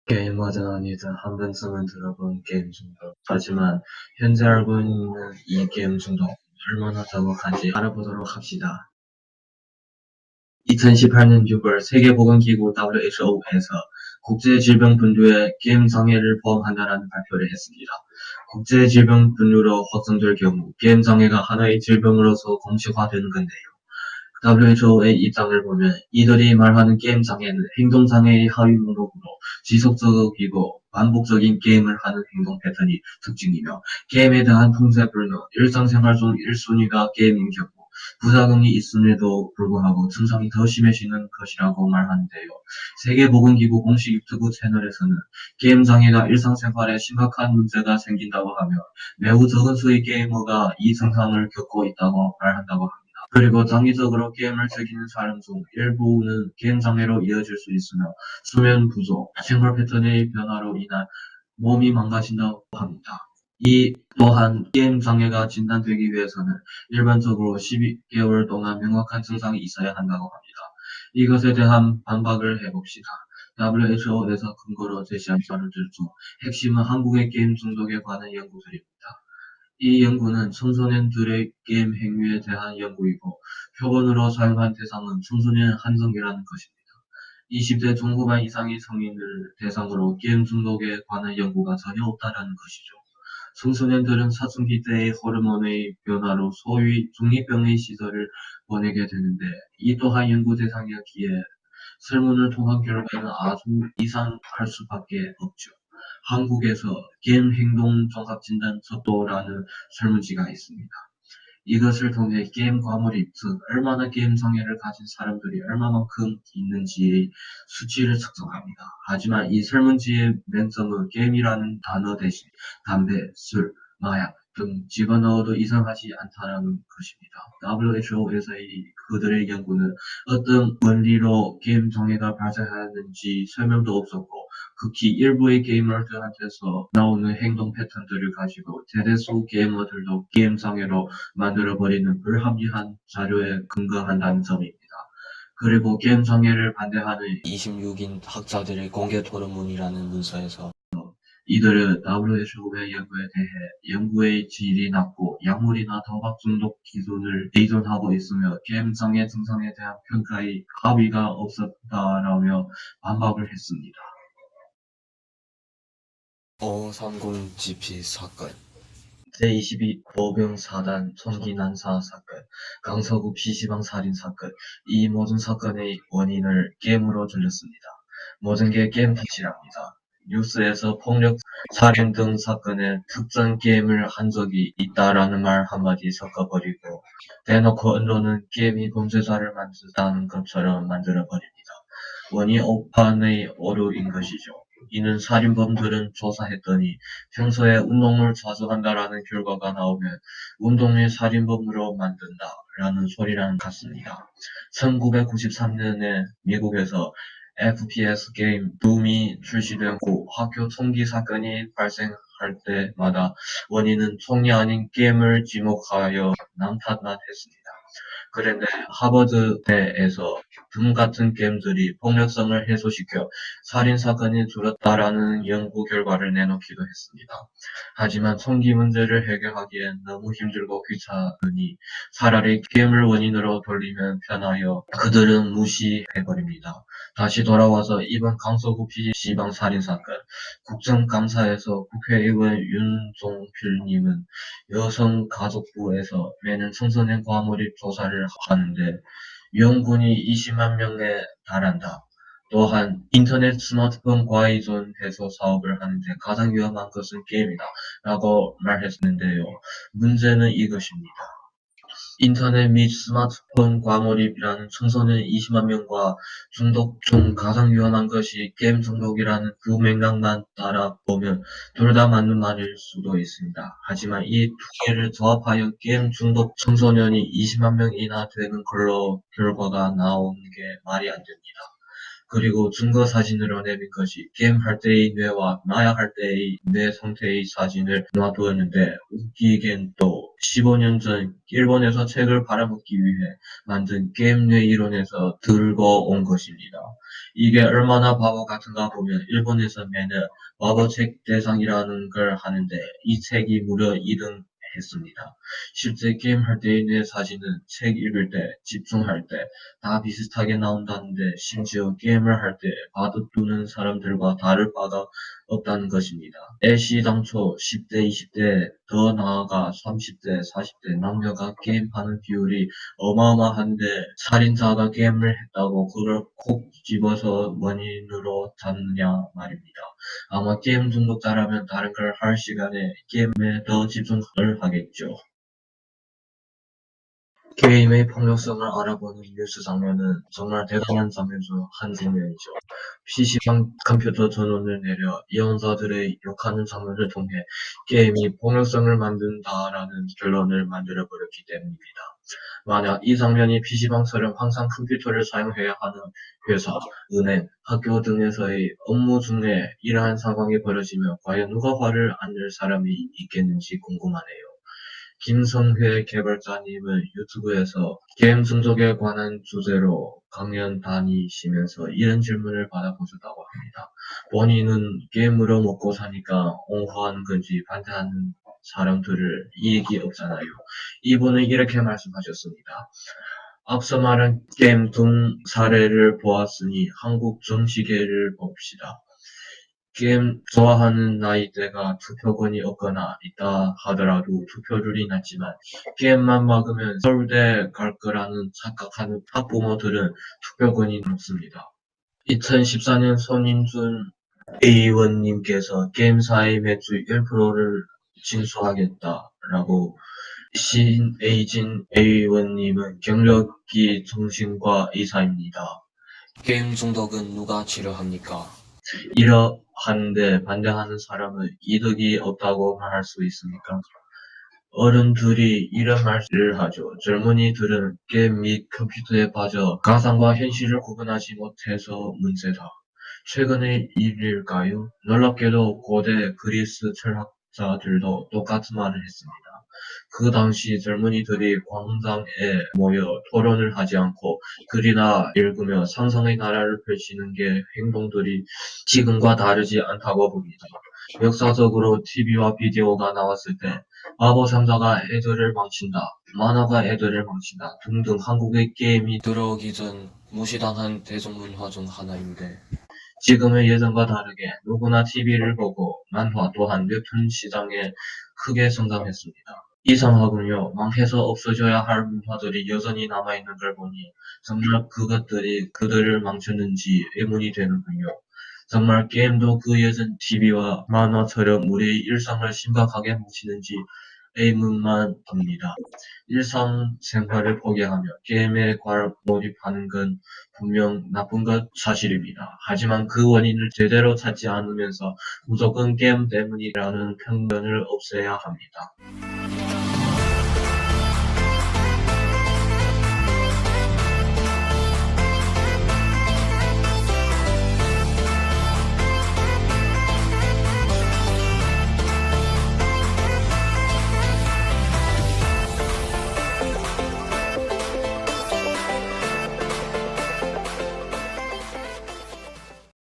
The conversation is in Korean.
게임하든 아니든 한 번쯤은 들어본 게임 중독. 하지만 현재 알고 있는 이 게임 중독 얼마나 정확한지 알아보도록 합시다. 2018년 6월 세계보건기구 WHO에서 국제질병분류에 게임 장애를 포함한다는 발표를 했습니다. 국제질병분류로 확정될 경우 게임 장애가 하나의 질병으로서 공식화되는 건데요. WHO의 입장을 보면 이들이 말하는 게임 장애는 행동장애의 하위 목록으로 지속적이고 반복적인 게임을 하는 행동 패턴이 특징이며 게임에 대한 통제불능, 일상생활 중 1순위가 게임인 경우 부작용이 있음에도 불구하고 증상이 더 심해지는 것이라고 말하는데요. 세계보건기구 공식 유튜브 채널에서는 게임 장애가 일상생활에 심각한 문제가 생긴다고 하며 매우 적은 수의 게이머가 이 증상을 겪고 있다고 말한다고 합니다. 그리고 장기적으로 게임을 즐기는 사람 중 일부는 게임 장애로 이어질 수 있으며 수면 부족, 생활 패턴의 변화로 인한 몸이 망가진다고 합니다. 이 또한 게임 장애가 진단되기 위해서는 일반적으로 12개월 동안 명확한 증상이 있어야 한다고 합니다. 이것에 대한 반박을 해봅시다. WHO에서 근거로 제시한 자료들 중 핵심은 한국의 게임 중독에 관한 연구들입니다. 이 연구는 청소년들의 게임 행위에 대한 연구이고 표본으로 사용한 대상은 청소년 한정이라는 것입니다. 20대 중후반 이상의 성인을 대상으로 게임 중독에 관한 연구가 전혀 없다는 것이죠. 청소년들은 사춘기 때의 호르몬의 변화로 소위 중2병의 시절을 보내게 되는데 이 또한 연구 대상이었기에 설문을 통한 결과는 아주 이상할 수밖에 없죠. 한국에서 게임 행동 종합 진단 속도라는 설문지가 있습니다. 이것을 통해 게임 과몰입, 즉 얼마나 게임 장애를 가진 사람들이 얼마만큼 있는지의 수치를 측정합니다. 하지만 이 설문지의 맹점은 게임이라는 단어 대신 담배, 술, 마약 등 집어넣어도 이상하지 않다는 것입니다. WHO에서의 그들의 연구는 어떤 원리로 게임 장애가 발생하는지 설명도 없었고 극히 일부의 게이머들한테서 나오는 행동 패턴들을 가지고 대다수 게이머들도 게임 장애로 만들어버리는 불합리한 자료에 근거한다는 점입니다. 그리고 게임 장애를 반대하는 26인 학자들의 공개 토론문이라는 문서에서 이들은 WHO의 연구에 대해 연구의 질이 낮고 약물이나 도박 중독 기준을 의존하고 있으며 게임 장애 증상에 대한 평가의 합의가 없었다라며 반박을 했습니다. 530GP 사건 제22 보병사단 총기 난사 사건, 강서구 PC방 살인 사건, 이 모든 사건의 원인을 게임으로 들렸습니다. 모든 게 게임 탓이랍니다. 뉴스에서 폭력, 살인 등 사건에 특정 게임을 한 적이 있다라는 말 한마디 섞어버리고 대놓고 언론은 게임이 범죄자를 만든다는 것처럼 만들어버립니다. 원이 오판의 오류인 것이죠. 이는 살인범들은 조사했더니 평소에 운동을 자주 한다라는 결과가 나오면 운동을 살인범으로 만든다라는 소리랑 같습니다. 1993년에 미국에서 FPS 게임 둠이 출시된 후 학교 총기 사건이 발생할 때마다 원인은 총이 아닌 게임을 지목하여 남 탓만 했습니다. 그런데 하버드대에서 둠 같은 게임들이 폭력성을 해소시켜 살인사건이 줄었다라는 연구 결과를 내놓기도 했습니다. 하지만 총기 문제를 해결하기엔 너무 힘들고 귀찮으니 차라리 게임을 원인으로 돌리면 편하여 그들은 무시해버립니다. 다시 돌아와서 이번 강서구 PC방 살인사건 국정감사에서 국회의원 윤종필님은 여성가족부에서 매년 청소년 과몰입 조사를 하는데 위험군이 20만 명에 달한다. 또한 인터넷 스마트폰 과의존 해소 사업을 하는데 가장 위험한 것은 게임이다 라고 말했는데요. 문제는 이것입니다. 인터넷 및 스마트폰 과몰입이라는 청소년 20만 명과 중독 중 가장 위험한 것이 게임 중독이라는 그 맥락만 따라보면 둘 다 맞는 말일 수도 있습니다. 하지만 이 두 개를 조합하여 게임 중독 청소년이 20만 명이나 되는 걸로 결과가 나오는 게 말이 안 됩니다. 그리고 증거 사진으로 내민 것이 게임할 때의 뇌와 마약할 때의 뇌 상태의 사진을 놔두었는데 웃기겐 또 15년 전 일본에서 책을 팔아먹기 위해 만든 게임 뇌 이론에서 들고 온 것입니다. 이게 얼마나 바보 같은가 보면 일본에서 매년 마법책 대상이라는 걸 하는데 이 책이 무려 2등 했습니다. 실제 게임할 때의 내 사진은 책 읽을 때, 집중할 때 다 비슷하게 나온다는데 심지어 게임을 할 때 바둑두는 사람들과 다를 바가 없다는 것입니다. 애시당초 10대, 20대, 더 나아가 30대, 40대 남녀가 게임하는 비율이 어마어마한데 살인자가 게임을 했다고 그걸 콕 집어서 원인으로 잡느냐 말입니다. 아마 게임 중독자라면 다른 걸 할 시간에 게임에 더 집중을 하겠죠. 게임의 폭력성을 알아보는 뉴스 장면은 정말 대단한 장면 중 한 장면이죠. PC방 컴퓨터 전원을 내려 이용자들의 욕하는 장면을 통해 게임이 폭력성을 만든다라는 결론을 만들어버렸기 때문입니다. 만약 이 장면이 PC방처럼 항상 컴퓨터를 사용해야 하는 회사, 은행, 학교 등에서의 업무 중에 이러한 상황이 벌어지면 과연 누가 화를 안 낼 사람이 있겠는지 궁금하네요. 김성회 개발자님은 유튜브에서 게임 중독에 관한 주제로 강연 다니시면서 이런 질문을 받아보셨다고 합니다. 본인은 게임으로 먹고 사니까 옹호하는 건지 반대하는 사람들을 이익이 없잖아요. 이분은 이렇게 말씀하셨습니다. 앞서 말한 게임 등 사례를 보았으니 한국 정치계를 봅시다. 게임 좋아하는 나이대가 투표권이 없거나 있다 하더라도 투표율이 낮지만 게임만 막으면 서울대 갈 거라는 착각하는 학부모들은 투표권이 높습니다. 2014년 손인준 의원님께서 게임사의 매출 1%를 징수하겠다라고 신에이진 의원님은 경력기 정신과 의사입니다. 게임 중독은 누가 치료합니까? 이러한데 반대하는 사람은 이득이 없다고 말할 수 있습니까? 어른들이 이런 말을 하죠. 젊은이들은 게임 및 컴퓨터에 빠져 가상과 현실을 구분하지 못해서 문제다. 최근의 일일까요? 놀랍게도 고대 그리스 철학자들도 똑같은 말을 했습니다. 그 당시 젊은이들이 광장에 모여 토론을 하지 않고 글이나 읽으며 상상의 나라를 펼치는 게 행동들이 지금과 다르지 않다고 봅니다. 역사적으로 TV와 비디오가 나왔을 때 마법 상자가 애들을 망친다, 만화가 애들을 망친다 등등 한국의 게임이 들어오기 전 무시당한 대중문화 중 하나인데 지금은 예전과 다르게 누구나 TV를 보고 만화 또한 웹툰 시장에 크게 성장했습니다. 이상하군요. 망해서 없어져야 할 문화들이 여전히 남아있는 걸 보니 정말 그것들이 그들을 망쳤는지 의문이 되는군요. 정말 게임도 그 예전 TV와 만화처럼 우리의 일상을 심각하게 망치는지 의문만 듭니다. 일상생활을 포기하며 게임에 몰입하는 건 분명 나쁜 것 사실입니다. 하지만 그 원인을 제대로 찾지 않으면서 무조건 게임 때문이라는 편견을 없애야 합니다.